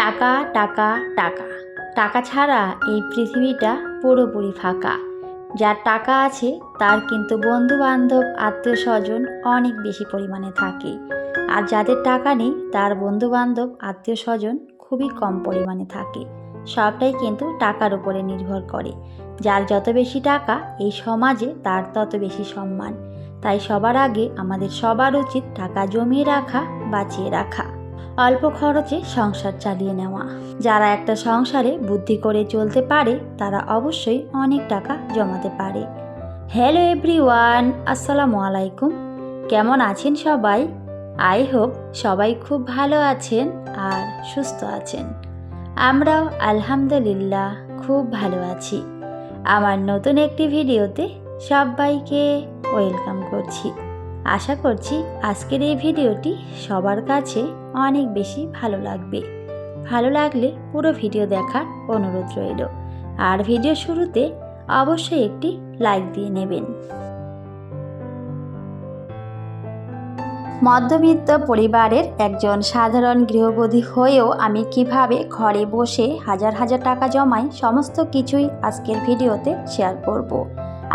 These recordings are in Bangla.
টাকা টাকা টাকা টাকা ছাড়া এই পৃথিবীটা পুরোপুরি ফাঁকা। যার টাকা আছে তার কিন্তু বন্ধুবান্ধব আত্মীয় স্বজন অনেক বেশি পরিমাণে থাকে, আর যাদের টাকা নেই তার বন্ধুবান্ধব আত্মীয় স্বজন খুবই কম পরিমাণে থাকে। সবটাই কিন্তু টাকার উপরে নির্ভর করে। যার যত বেশি টাকা এই সমাজে তার তত বেশি সম্মান। তাই সবার আগে আমাদের সবার উচিত টাকা জমিয়ে রাখা, বাঁচিয়ে রাখা, অল্প খরচে সংসার চালিয়ে নেওয়া। যারা একটা সংসারে বুদ্ধি করে চলতে পারে তারা অবশ্যই অনেক টাকা জমাতে পারে। হ্যালো এভরিওয়ান, আসসালামু আলাইকুম। কেমন আছেন সবাই? আই হোপ সবাই খুব ভালো আছেন আর সুস্থ আছেন। আমরাও আলহামদুলিল্লাহ খুব ভালো আছি। আমার নতুন একটি ভিডিওতে সবাইকে ওয়েলকাম করছি। আশা করছি আজকের এই ভিডিওটি সবার কাছে অনেক বেশি ভালো লাগবে। ভালো লাগলে পুরো ভিডিও দেখার অনুরোধ রইল, আর ভিডিও শুরুতে অবশ্যই একটি লাইক দিয়ে নেবেন। মধ্যবিত্ত পরিবারের একজন সাধারণ গৃহবধূ হয়েও আমি কিভাবে ঘরে বসে হাজার হাজার টাকা জমাই, সমস্ত কিছুই আজকের ভিডিওতে শেয়ার করব।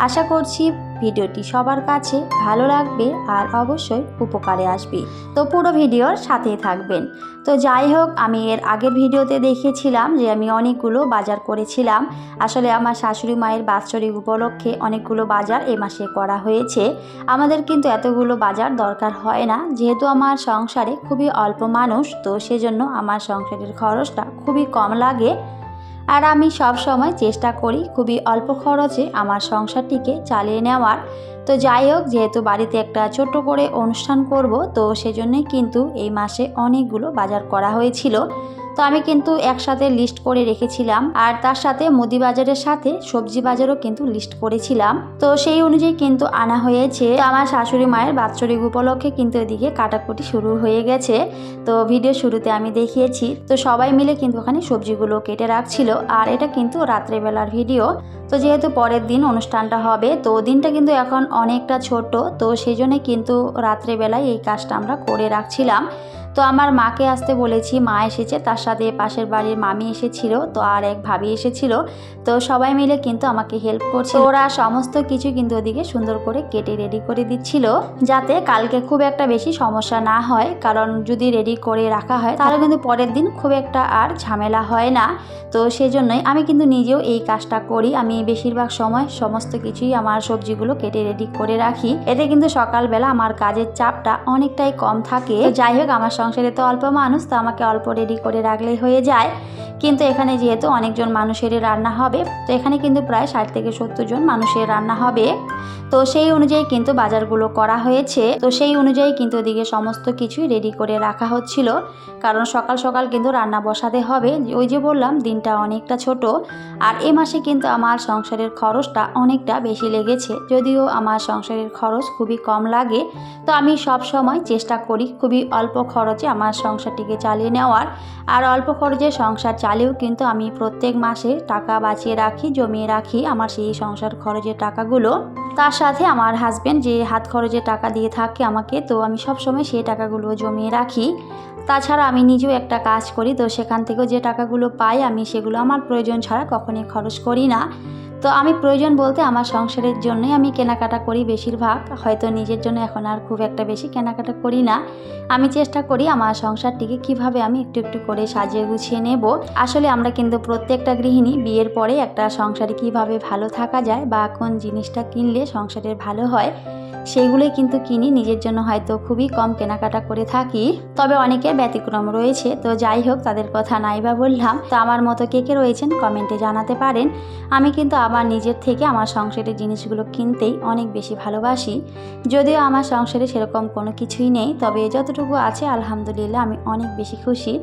আশা করছি ভিডিওটি সবার কাছে ভালো লাগবে আর অবশ্যই উপকারে আসবে। তো পুরো ভিডিওর সাথেই থাকবেন। তো যাই হোক, আমি এর আগের ভিডিওতে দেখিয়েছিলাম যে আমি অনেকগুলো বাজার করেছিলাম। আসলে আমার শাশুড়ি মায়ের বাৎসরিক উপলক্ষে অনেকগুলো বাজার এ মাসে করা হয়েছে। আমাদের কিন্তু এতগুলো বাজার দরকার হয় না, যেহেতু আমার সংসারে খুবই অল্প মানুষ, তো সেজন্য আমার সংসারের খরচটা খুবই কম লাগে। আর আমি সব সময় চেষ্টা করি খুবই অল্প খরচে আমার সংসারটিকে চালিয়ে নেওয়ার। তো যাই হোক, যেহেতু বাড়িতে একটা ছোট্ট করে অনুষ্ঠান করব, তো সেজন্যই কিন্তু এই মাসে অনেকগুলো বাজার করা হয়েছিল। তো আমি কিন্তু একসাথে লিস্ট করে রেখেছিলাম, আর তার সাথে মুদি বাজারের সাথে সবজি বাজারও কিন্তু লিস্ট করেছিলাম। তো সেই অনুযায়ী কিন্তু আনা হয়েছে। আমার শাশুড়ি মায়ের বাৎসরিক উপলক্ষে কিন্তু এদিকে কাটাকুটি শুরু হয়ে গেছে। তো ভিডিও শুরুতে আমি দেখিয়েছি, তো সবাই মিলে কিন্তু ওখানে সবজিগুলো কেটে রাখছিল। আর এটা কিন্তু রাত্রেবেলার ভিডিও। তো যেহেতু পরের দিন অনুষ্ঠানটা হবে, তো দিনটা কিন্তু এখন অনেকটা ছোট, তো সেই জন্যে কিন্তু রাত্রেবেলায় এই কাজটা আমরা করে রাখছিলাম। তো আমার মাকে আসতে বলেছি, মা এসেছে, তার সাথে পাশের বাড়ির মামি এসেছিল, তো আর এক ভাবি এসেছিল। তো সবাই মিলে কিন্তু আমাকে হেল্প করছে। ওরা সমস্ত কিছু কিন্তু ওদিকে সুন্দর করে কেটে রেডি করে দিচ্ছিল, যাতে কালকে খুব একটা বেশি সমস্যা না হয়। কারণ যদি রেডি করে রাখা হয় তাহলে কিন্তু পরের দিন খুব একটা আর ঝামেলা হয় না। তো সেজন্যই আমি কিন্তু নিজেও এই কাজটা করি। আমি বেশিরভাগ সময় সমস্ত কিছুই আমার সবজিগুলো কেটে রেডি করে রাখি। এতে কিন্তু সকালবেলা আমার কাজের চাপটা অনেকটাই কম থাকে। যাই হোক, আমার সংসারে তো অল্প মানুষ, তো আমাকে অল্প রেডি করে রাখলেই হয়ে যায়। কিন্তু এখানে যেহেতু অনেকজন মানুষেরই রান্না হবে, তো এখানে কিন্তু প্রায় 60 থেকে 70 জন মানুষের রান্না হবে। তো সেই অনুযায়ী কিন্তু বাজারগুলো করা হয়েছে। তো সেই অনুযায়ী কিন্তু ওদিকে সমস্ত কিছুই রেডি করে রাখা হচ্ছিল, কারণ সকাল সকাল কিন্তু রান্না বসাতে হবে। ওই যে বললাম, দিনটা অনেকটা ছোট। আর এ মাসে কিন্তু আমার সংসারের খরচটা অনেকটা বেশি লেগেছে। যদিও আমার সংসারের খরচ খুবই কম লাগে, তো আমি সব সময় চেষ্টা করি খুবই অল্প খরচে আমার সংসারটিকে চালিয়ে নেওয়ার। আর অল্প খরচে সংসার চালিয়েও কিন্তু আমি প্রত্যেক মাসে টাকা বাঁচিয়ে রাখি, জমিয়ে রাখি আমার সেই সংসার খরচের টাকাগুলো। তার সাথে আমার হাজব্যান্ড যে হাত খরচের টাকা দিয়ে থাকে আমাকে, তো আমি সব সময় সেই টাকাগুলো জমিয়ে রাখি। তাছাড়া আমি নিজেও একটা কাজ করি, তো সেখান থেকেও যে টাকাগুলো পাই আমি সেগুলো আমার প্রয়োজন ছাড়া কখনোই খরচ করি না। তো আমি প্রয়োজন বলতে আমার সংসারের জন্যই আমি কেনাকাটা করি বেশিরভাগ। হয়তো নিজের জন্য এখন আর খুব একটা বেশি কেনাকাটা করি না। আমি চেষ্টা করি আমার সংসারটিকে কিভাবে আমি একটু একটু করে সাজিয়ে গুছিয়ে নেব। আসলে আমরা কিন্তু প্রত্যেকটা গৃহিণী বিয়ের পরে একটা সংসারে কিভাবে ভালো থাকা যায় বা কোন জিনিসটা কিনলে সংসারের ভালো হয় সেগুলোই কিন্তু কিনি। নিজের জন্য হয়তো খুবই কম কেনাকাটা করে থাকি, তবে অনেকের ব্যতিক্রম রয়েছে। তো যাই হোক, তাদের কথা নাই বা বললাম। তো আমার মতো কে কে রয়েছেন কমেন্টে জানাতে পারেন। আমি কিন্তু আমার নিজের থেকে আমার সংসারের জিনিসগুলো কিনতেই অনেক বেশি ভালোবাসি। যদিও আমার সংসারে সেরকম কোনো কিছুই নেই, তবে যতটুকু আছে আলহামদুলিল্লাহ আমি অনেক বেশি খুশি।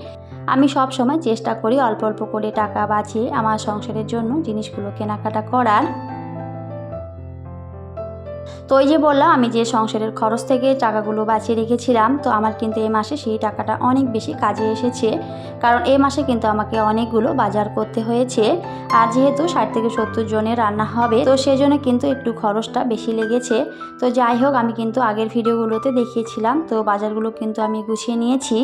আমি সব সময় চেষ্টা করি অল্প অল্প করে টাকা বাঁচিয়ে আমার সংসারের জন্য জিনিসগুলো কেনাকাটা করার। তো ওই যে বললাম আমি যে সংসারের খরচ থেকে টাকাগুলো বাঁচিয়ে রেখেছিলাম, তো আমার কিন্তু এই মাসে সেই টাকাটা অনেক বেশি কাজে এসেছে। কারণ এই মাসে কিন্তু আমাকে অনেকগুলো বাজার করতে হয়েছে। আর যেহেতু 60 থেকে 70 জনের রান্না হবে, তো সেজন্য কিন্তু একটু খরচটা বেশি লেগেছে। তো যাই হোক, আমি কিন্তু আগের ভিডিওগুলোতে দেখিয়েছিলাম, তো বাজারগুলো কিন্তু আমি গুছিয়ে নিয়েছি।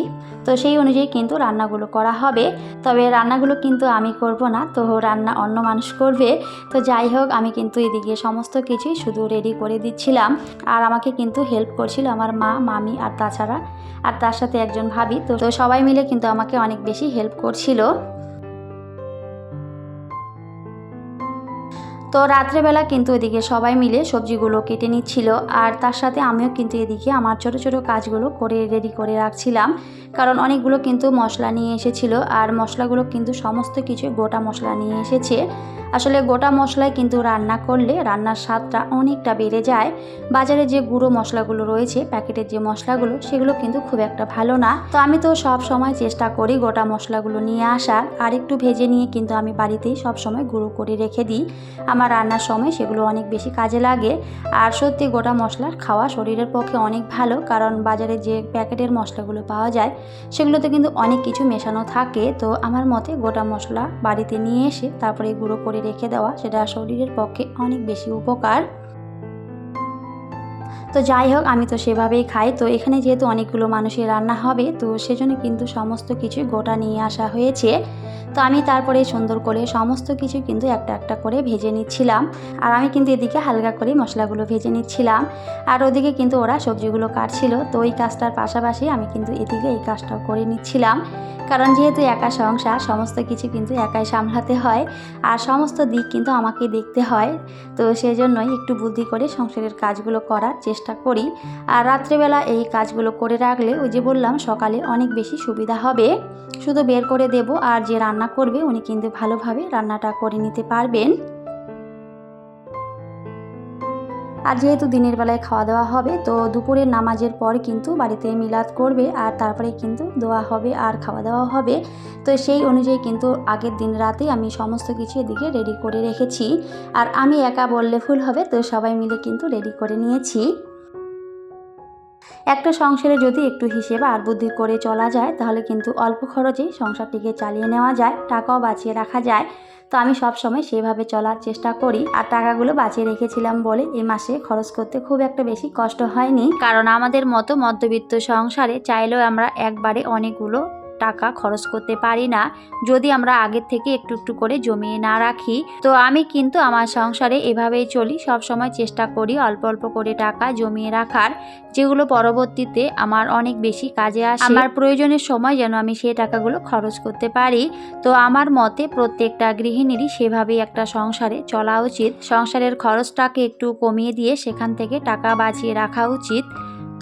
তো সেই অনুযায়ী কিন্তু রান্নাগুলো করা হবে। তবে রান্নাগুলো কিন্তু আমি করব না, তো রান্না অন্য মানুষ করবে। তো যাই হোক, আমি কিন্তু এদিকে সমস্ত কিছুই শুধু রেডি করে দিচ্ছিলাম। আর আমাকে কিন্তু হেল্প করছিল আমার মা, মামি আর তার সাথে একজন ভাবি। তো সবাই মিলে কিন্তু আমাকে অনেক বেশি হেল্প করছিল। তো রাত্রেবেলা কিন্তু এদিকে সবাই মিলে সবজিগুলো কেটে নিচ্ছিল, আর তার সাথে আমিও কিন্তু এদিকে আমার ছোট ছোট কাজগুলো করে রেডি করে রাখছিলাম। কারণ অনেকগুলো কিন্তু মশলা নিয়ে এসেছিল, আর মশলাগুলো কিন্তু সমস্ত কিছু গোটা মশলা নিয়ে এসেছে। আসলে গোটা মশলায় কিন্তু রান্না করলে রান্নার স্বাদটা অনেকটা বেড়ে যায়। বাজারে যে গুঁড়ো মশলাগুলো রয়েছে, প্যাকেটের যে মশলাগুলো, সেগুলো কিন্তু খুব একটা ভালো না। তো আমি তো সব সময় চেষ্টা করি গোটা মশলাগুলো নিয়ে আসার, আর একটু ভেজে নিয়ে কিন্তু আমি বাড়িতেই সব সময় গুঁড়ো করে রেখে দিই। আমার রান্নার সময় সেগুলো অনেক বেশি কাজে লাগে। আর সত্যি গোটা মশলার খাওয়া শরীরের পক্ষে অনেক ভালো, কারণ বাজারে যে প্যাকেটের মশলাগুলো পাওয়া যায় সেগুলোতে কিন্তু অনেক কিছু মেশানো থাকে। তো আমার মতে গোটা মশলা বাড়িতে নিয়ে এসে তারপরে গুঁড়ো করে রেখে দেওয়া, সেটা শরীরের পক্ষে অনেক বেশি উপকার। তো যাই হোক, আমি তো সেভাবেই খাই। তো এখানে যেহেতু অনেকগুলো মানুষের রান্না হবে, তো সেজন্য কিন্তু সমস্ত কিছুই গোটা নিয়ে আসা হয়েছে। তো আমি তারপরে সুন্দর করে সমস্ত কিছু কিন্তু একটা একটা করে ভেজে নিচ্ছিলাম। আর আমি কিন্তু এদিকে হালকা করে মশলাগুলো ভেজে নিচ্ছিলাম, আর ওদিকে কিন্তু ওরা সবজিগুলো কাটছিল। তো ওই কাজটার পাশাপাশি আমি কিন্তু এদিকে এই কাজটাও করে নিচ্ছিলাম। কারণ যেহেতু একা সংসার, সমস্ত কিছু কিন্তু একাই সামলাতে হয়, আর সমস্ত দিক কিন্তু আমাকে দেখতে হয়। তো সেজন্যই একটু বুদ্ধি করে সংসারের কাজগুলো করার চেষ্টা করি। আর রাত্রেবেলা এই কাজগুলো করে রাখলে ওই যে বললাম সকালে অনেক বেশি সুবিধা হবে। শুধু বের করে দেব, আর যে রান্না করবে উনি কিন্তু ভালোভাবে রান্নাটা করে নিতে পারবেন। আর যেহেতু দিনের বেলায় খাওয়া দাওয়া হবে, তো দুপুরের নামাজের পর কিন্তু বাড়িতে মিলাদ করবে, আর তারপরে কিন্তু দোয়া হবে আর খাওয়া দাওয়া হবে। তো সেই অনুযায়ী কিন্তু আগের দিন রাতে আমি সমস্ত কিছু এদিকে রেডি করে রেখেছি। আর আমি একা বললে ভুল হবে, তো সবাই মিলে কিন্তু রেডি করে নিয়েছি। একটা সংসারে যদি একটু হিসেব আর বুদ্ধি করে চলা যায়, তাহলে কিন্তু অল্প খরচে সংসারটিকে চালিয়ে নেওয়া যায়, টাকাও বাঁচিয়ে রাখা যায়। তো আমি সব সময় সেভাবে চলার চেষ্টা করি। আর টাকাগুলো বাঁচিয়ে রেখেছিলাম বলে এই মাসে খরচ করতে খুব একটা বেশি কষ্ট হয়নি। কারণ আমাদের মতো মধ্যবিত্ত সংসারে চাইলেও আমরা একবারে অনেকগুলো টাকা খরচ করতে পারি না, যদি আমরা আগের থেকে একটু একটু করে জমিয়ে না রাখি। তো আমি কিন্তু আমার সংসারে এভাবেই চলি, সব সময় চেষ্টা করি অল্প অল্প করে টাকা জমিয়ে রাখার, যেগুলো পরবর্তীতে আমার অনেক বেশি কাজে আসে। আমার প্রয়োজনের সময় যেন আমি সেই টাকাগুলো খরচ করতে পারি। তো আমার মতে প্রত্যেকটা গৃহিণীরই সেভাবেই একটা সংসারে চলা উচিত। সংসারের খরচটাকে একটু কমিয়ে দিয়ে সেখান থেকে টাকা বাঁচিয়ে রাখা উচিত।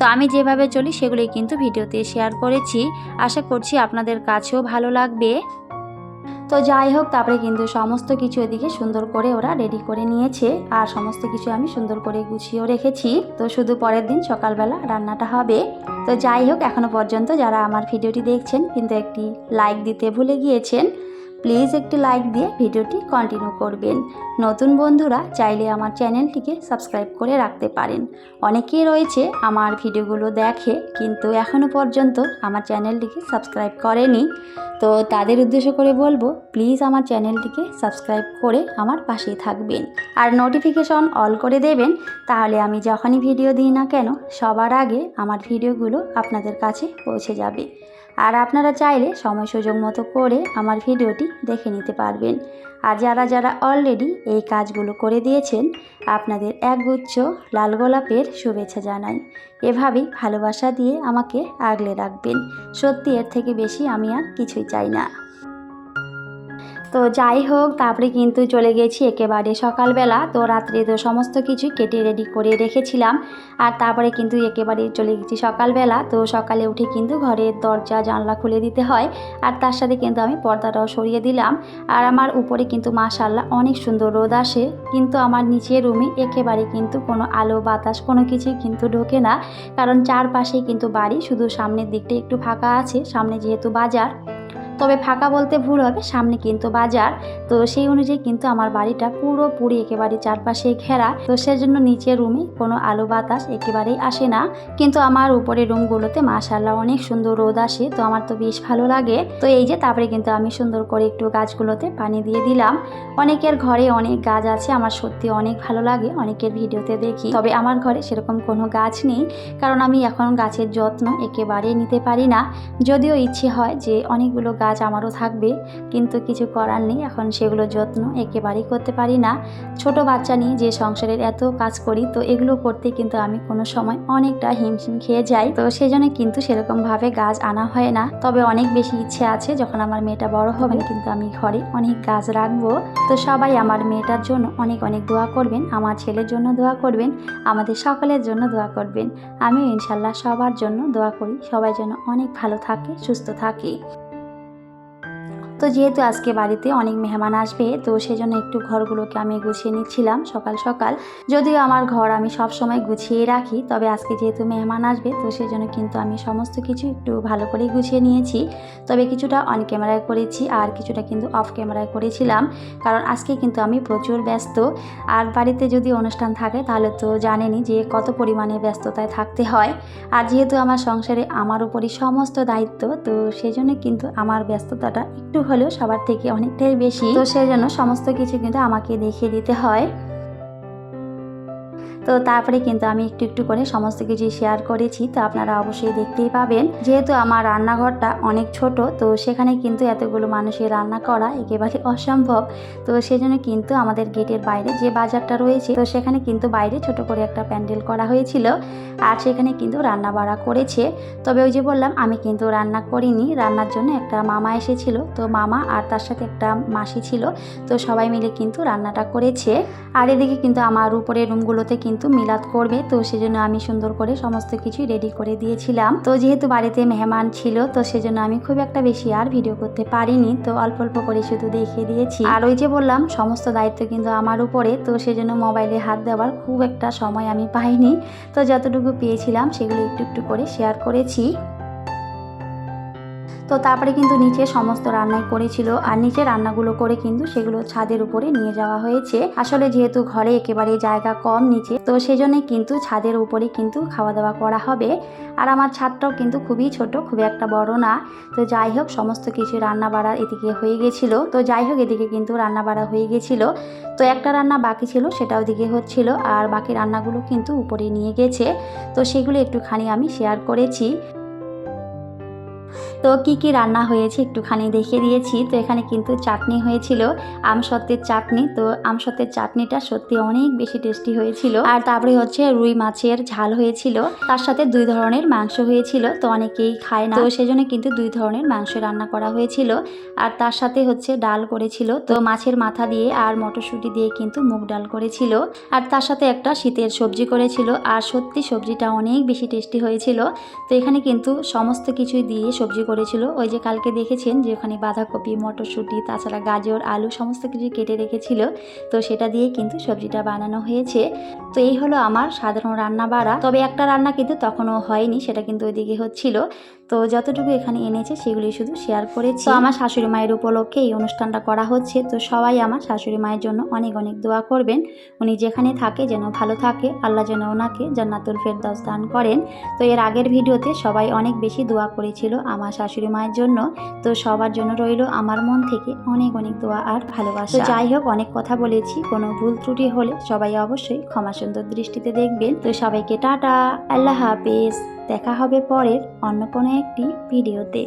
তো আমি যেভাবে চলি সেগুলোই কিন্তু ভিডিওতে শেয়ার করেছি। আশা করছি আপনাদের কাছেও ভালো লাগবে। তো যাই হোক, তারপরে কিন্তু সমস্ত কিছু এদিকে সুন্দর করে ওরা রেডি করে নিয়েছে, আর সমস্ত কিছু আমি সুন্দর করে গুছিয়েও রেখেছি। তো শুধু পরের দিন সকালবেলা রান্নাটা হবে। তো যাই হোক, এখনো পর্যন্ত যারা আমার ভিডিওটি দেখছেন কিন্তু একটি লাইক দিতে ভুলে গিয়েছেন, প্লিজ একটি লাইক দিয়ে ভিডিওটি কন্টিনিউ করবেন। নতুন বন্ধুরা চাইলে আমার চ্যানেলটিকে সাবস্ক্রাইব করে রাখতে পারেন। অনেকেই রয়েছে আমার ভিডিওগুলো দেখে কিন্তু এখনও পর্যন্ত আমার চ্যানেলটিকে সাবস্ক্রাইব করেনি। তো তাদের উদ্দেশ্য করে বলবো, প্লিজ আমার চ্যানেলটিকে সাবস্ক্রাইব করে আমার পাশেই থাকবেন, আর নোটিফিকেশন অল করে দেবেন। তাহলে আমি যখনই ভিডিও দিই না কেন, সবার আগে আমার ভিডিওগুলো আপনাদের কাছে পৌঁছে যাবে। আর আপনারা চাইলে সময় সুযোগ মতো করে আমার ভিডিওটি দেখে নিতে পারবেন। আর যারা যারা অলরেডি এই কাজগুলো করে দিয়েছেন, আপনাদের একগুচ্ছ লাল গোলাপের শুভেচ্ছা জানাই। এভাবেই ভালোবাসা দিয়ে আমাকে আগলে রাখবেন। সত্যি এর থেকে বেশি আমি আর কিছুই চাই না। তো যাই হোক, তারপরে কিন্তু চলে গেছি একেবারে সকালবেলা। তো রাত্রে তো সমস্ত কিছু কেটে রেডি করে রেখেছিলাম, আর তারপরে কিন্তু একেবারে চলে গেছি সকালবেলা। তো সকালে উঠে কিন্তু ঘরের দরজা জানলা খুলে দিতে হয়, আর তার সাথে কিন্তু আমি পর্দাটাও সরিয়ে দিলাম। আর আমার উপরে কিন্তু মাশাআল্লাহ অনেক সুন্দর রোদ আসে, কিন্তু আমার নিচের রুমে একেবারে কিন্তু কোনো আলো বাতাস কোনো কিছুই কিন্তু ঢোকে না। কারণ চারপাশেই কিন্তু বাড়ি, শুধু সামনের দিকটা একটু ফাঁকা আছে, সামনে যেহেতু বাজার। তবে ফাঁকা বলতে ভুল হবে, সামনে কিন্তু বাজার। তো সেই অনুযায়ী কিন্তু আমার বাড়িটা পুরোপুরি একেবারে চারপাশে ঘেরা। তো সেজন্য নিচের রুমে কোনো আলো বাতাস একেবারেই আসে না, কিন্তু আমার উপরের রুমগুলোতে মাশাআল্লাহ অনেক সুন্দর রোদ আসে। তো আমার তো বেশ ভালো লাগে। তো এই যে তারপরে কিন্তু আমি সুন্দর করে একটু গাছগুলোতে পানি দিয়ে দিলাম। অনেকের ঘরে অনেক গাছ আছে, আমার সত্যি অনেক ভালো লাগে, অনেকের ভিডিওতে দেখি। তবে আমার ঘরে সেরকম কোনো গাছ নেই, কারণ আমি এখন গাছের যত্ন একেবারে নিতে পারি না। যদিও ইচ্ছে হয় যে অনেকগুলো গাছ আমারও থাকবে, কিন্তু কিছু করার নেই, এখন সেগুলো যত্ন একেবারেই করতে পারি না। ছোট বাচ্চা নিয়ে যে সংসারের এত কাজ করি, তো এগুলো করতে কিন্তু আমি কোনো সময় অনেকটা হিমশিম খেয়ে যাই। তো সেজন্য কিন্তু সেরকমভাবে গাছ আনা হয় না। তবে অনেক বেশি ইচ্ছে আছে, যখন আমার মেয়েটা বড় হবে কিন্তু আমি ঘরে অনেক গাছ রাখবো। তো সবাই আমার মেয়েটার জন্য অনেক অনেক দোয়া করবেন, আমার ছেলের জন্য দোয়া করবেন, আমাদের সকলের জন্য দোয়া করবেন। আমিও ইনশাল্লাহ সবার জন্য দোয়া করি, সবাই যেন অনেক ভালো থাকে, সুস্থ থাকে। তো যেহেতু আজকে বাড়িতে অনেক মেহমান আসবে, তো সেজন্য একটু ঘরগুলোকে আমি গুছিয়ে নিচ্ছিলাম সকাল সকাল। যদিও আমার ঘর আমি সব সময় গুছিয়ে রাখি, তবে আজকে যেহেতু মেহমান আসবে, তো সেজন্য কিন্তু আমি সমস্ত কিছু একটু ভালো করে গুছিয়ে নিয়েছি। তবে কিছুটা অন ক্যামেরায় করেছি, আর কিছুটা কিন্তু অফ ক্যামেরায় করেছিলাম, কারণ আজকে কিন্তু আমি প্রচুর ব্যস্ত। আর বাড়িতে যদি অনুষ্ঠান থাকে তাহলে তো জানেনই যে কত পরিমাণে ব্যস্ততায় থাকতে হয়। আর যেহেতু আমার সংসারে আমার উপরই সমস্ত দায়িত্ব, তো সেজন্য কিন্তু আমার ব্যস্ততাটা একটু হলেও সবার থেকে অনেকটাই বেশি। তো সেজন্য সমস্ত কিছু কিন্তু আমাকে দেখিয়ে দিতে হয়। তো তারপরে কিন্তু আমি একটু একটু করে সমস্ত কিছু শেয়ার করেছি, তো আপনারা অবশ্যই দেখতেই পাবেন। যেহেতু আমার রান্নাঘরটা অনেক ছোট, তো সেখানে কিন্তু এতগুলো মানুষের রান্না করা একেবারে অসম্ভব। তো সেজন্য কিন্তু আমাদের গেটের বাইরে যে বাজারটা রয়েছে, তো সেখানে কিন্তু বাইরে ছোট করে একটা প্যান্ডেল করা হয়েছিল, আর সেখানে কিন্তু রান্না বাড়া করেছে। তবে ওই যে বললাম, আমি কিন্তু রান্না করিনি, রান্নার জন্য একটা মামা এসেছিল, তো মামা আর তার সাথে একটা মাসি ছিল, তো সবাই মিলে কিন্তু রান্নাটা করেছে। আর এদিকে কিন্তু আমার উপরের রুমগুলোতে কিন্তু মিলাদ করবে, তো সেজন্য আমি সুন্দর করে সমস্ত কিছু রেডি করে দিয়েছিলাম। তো যেহেতু বাড়িতে মেহমান ছিল, তো সেজন্য আমি খুব একটা বেশি আর ভিডিও করতে পারিনি, তো অল্প অল্প করে শুধু দেখিয়ে দিয়েছি। আর ওই যে বললাম, সমস্ত দায়িত্ব কিন্তু আমার উপরে, তো সেজন্য মোবাইলে হাত দেওয়ার খুব একটা সময় আমি পাইনি। তো যতটুকু পেয়েছিলাম সেগুলো একটু একটু করে শেয়ার করেছি। তো তারপরে কিন্তু নিচে সমস্ত রান্নাই করেছিল, আর নিচে রান্নাগুলো করে কিন্তু সেগুলো ছাদের উপরে নিয়ে যাওয়া হয়েছে। আসলে যেহেতু ঘরে একেবারে জায়গা কম নিচে, তো সেজন্যই কিন্তু ছাদের উপরে কিন্তু খাওয়া দাওয়া করা হবে। আর আমার ছাদটাও কিন্তু খুবই ছোট, খুবই একটা বড় না। তো যাই হোক, সমস্ত কিছু রান্না বাড়া এদিকে হয়ে গেছিল। তো যাই হোক, এদিকে কিন্তু রান্না বাড়া হয়ে গেছিল। তো একটা রান্না বাকি ছিল, সেটা ওদিকে হচ্ছিল, আর বাকি রান্নাগুলো কিন্তু উপরে নিয়ে গেছে। তো সেগুলো একটুখানি আমি শেয়ার করেছি। তো কি কি রান্না হয়েছে একটুখানি দেখিয়ে দিয়েছি। তো এখানে কিন্তু চাটনি হয়েছিল, আমসত্ত্বের চাটনি। তো আমসত্ত্বের চাটনিটা সত্যি অনেক বেশি টেস্টি হয়েছিল। আর তারপরে হচ্ছে রুই মাছের ঝাল হয়েছিল, তার সাথে 2 ধরনের মাংস হয়েছিল। তো অনেকেই খায় না, তো সেজন্য কিন্তু 2 ধরনের মাংস রান্না করা হয়েছিল। আর তার সাথে হচ্ছে ডাল করেছিল, তো মাছের মাথা দিয়ে আর মটরশুঁটি দিয়ে কিন্তু মুগ ডাল করেছিল। আর তার সাথে একটা শীতের সবজি করেছিল, আর সত্যি সবজিটা অনেক বেশি টেস্টি হয়েছিল। তো এখানে কিন্তু সমস্ত কিছুই দিয়ে সবজি করেছিল। ওই যে কালকে দেখেছেন যে ওখানে বাঁধাকপি, মটরশুঁটি, তাছাড়া গাজর, আলু সমস্ত কিছু কেটে রেখেছিল, তো সেটা দিয়ে কিন্তু সবজিটা বানানো হয়েছে। তো এই হলো আমার সাধারণ রান্না বাড়া। তবে একটা রান্না কিন্তু তখনও হয়নি, সেটা কিন্তু ওইদিকে হচ্ছিল। তো যতটুকু এখানে এনেছে সেগুলি শুধু শেয়ার করেছি। তো আমার শাশুড়ি মায়ের উপলক্ষে এই অনুষ্ঠানটা করা হচ্ছে, তো সবাই আমার শাশুড়ি মায়ের জন্য অনেক অনেক দোয়া করবেন। উনি যেখানে থাকে যেন ভালো থাকে, আল্লাহ যেন ওনাকে জান্নাতুল ফেরদাউস দান করেন। তো এর আগের ভিডিওতে সবাই অনেক বেশি দোয়া করেছিল আমার শাশুড়ি মায়ের জন্য, তো সবার জন্য রইল আমার মন থেকে অনেক অনেক দোয়া আর ভালোবাসা। তো যাই হোক, অনেক কথা বলেছি, কোনো ভুল ত্রুটি হলে সবাই অবশ্যই ক্ষমা সুন্দর দৃষ্টিতে দেখবেন। তো সবাইকে টাটা, আল্লাহ হাফেজ। দেখা হবে পরের অন্য কোনো একটি ভিডিওতে।